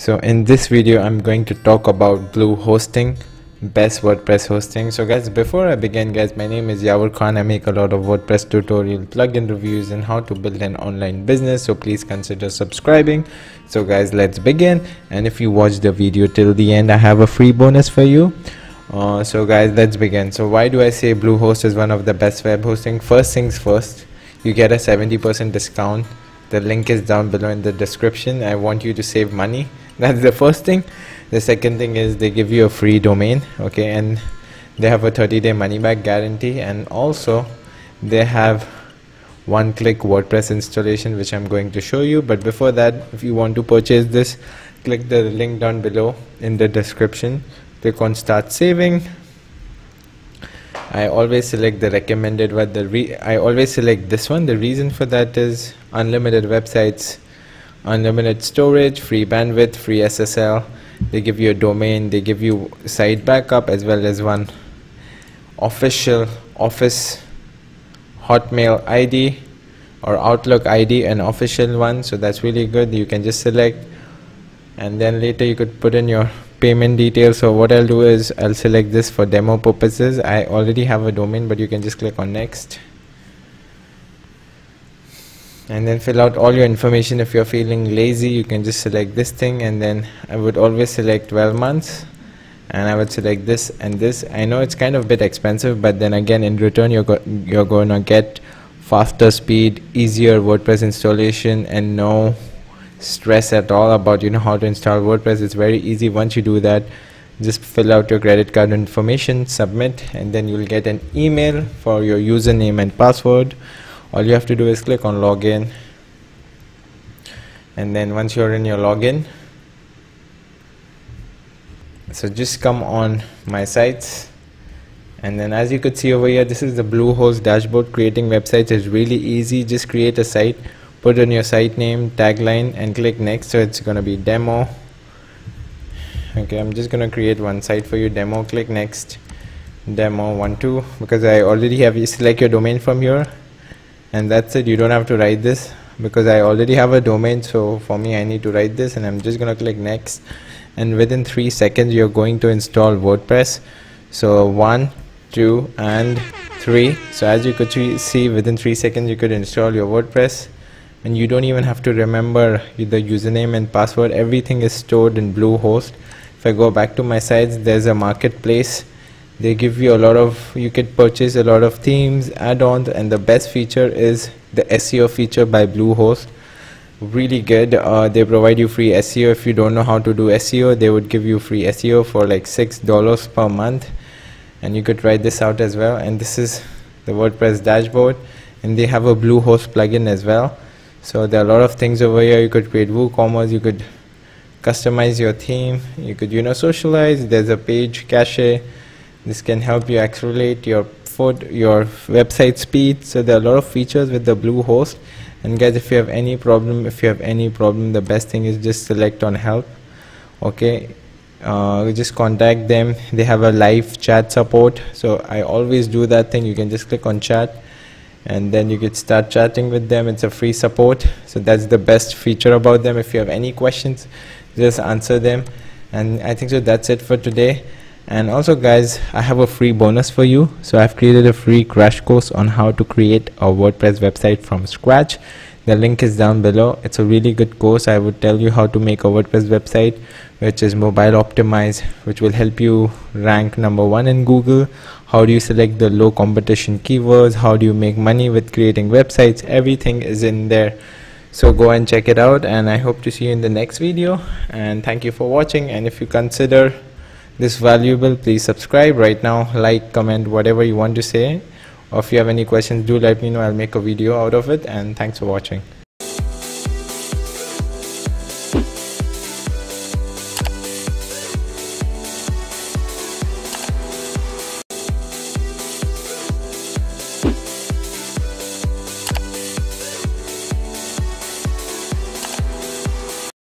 So in this video I'm going to talk about Bluehost, best WordPress hosting. So guys, before I begin guys, my name is Yavar. I make a lot of WordPress tutorial, plugin reviews and how to build an online business, so please consider subscribing. So guys, let's begin. And if you watch the video till the end, I have a free bonus for you. So guys, let's begin. So why do I say Bluehost is one of the best web hosting? First things first, you get a 70% discount. The link is down below in the description. I want you to save money. That's the first thing. The second thing is they give you a free domain, okay, and they have a 30-day money-back guarantee, and also they have one-click WordPress installation, which I'm going to show you. But before that, if you want to purchase this, click the link down below in the description. Click on Start Saving. I always select the recommended one. I always select this one. The reason for that is unlimited websites, unlimited storage, free bandwidth, free SSL. They give you a domain, they give you site backup, as well as one official Office Hotmail ID or Outlook ID, an official one. So that's really good. You can just select, and then later you could put in your payment details. So what I'll do is I'll select this for demo purposes. I already have a domain, but you can just click on next and then fill out all your information. If you're feeling lazy, you can just select this thing, and then I would always select 12 months, and I would select this and this. I know it's kind of a bit expensive, but then again, in return you're gonna get faster speed, easier WordPress installation, and no stress at all about how to install WordPress. It's very easy. Once you do that, just fill out your credit card information, submit, and then you'll get an email for your username and password. All you have to do is click on login, and then once you're in your login, so just come on my sites, and then as you could see over here, this is the Bluehost dashboard. Creating websites is really easy. Just create a site, put in your site name, tagline, and click next. So it's gonna be demo. Okay, I'm just gonna create one site for you, demo. Click next, demo 1.2, because I already have. You select your domain from here, and that's it. You don't have to write this because I already have a domain. So for me, I need to write this, and I'm just gonna click next, and within 3 seconds you're going to install WordPress. So 1, 2 and 3. So as you could see, within 3 seconds you could install your WordPress, and you don't even have to remember the username and password. Everything is stored in Bluehost. If I go back to my sites, there's a marketplace. They give you a lot of, you could purchase a lot of themes, add-ons, and the best feature is the SEO feature by Bluehost. Really good. They provide you free SEO. If you don't know how to do SEO, they would give you free SEO for like $6 per month, and you could try this out as well. And this is the WordPress dashboard, and they have a Bluehost plugin as well. So there are a lot of things over here. You could create WooCommerce, you could customize your theme, you could socialize. There's a page cache. This can help you accelerate your website speed. So there are a lot of features with the Bluehost. And guys, if you have any problem, the best thing is just select on help. Okay, just contact them. They have a live chat support, so I always do that thing. You can just click on chat, and then you could start chatting with them. It's a free support, so that's the best feature about them. If you have any questions, just answer them. And I think so that's it for today. And also guys, I have a free bonus for you. So I've created a free crash course on how to create a WordPress website from scratch. The link is down below. It's a really good course. I would tell you how to make a WordPress website which is mobile optimized, which will help you rank #1 in Google. How do you select the low competition keywords? How do you make money with creating websites? Everything is in there. So go and check it out, and I hope to see you in the next video. And thank you for watching. And if you consider this valuable, please subscribe right now, like, comment, whatever you want to say, or if you have any questions, do let me know. I'll make a video out of it. And thanks for watching.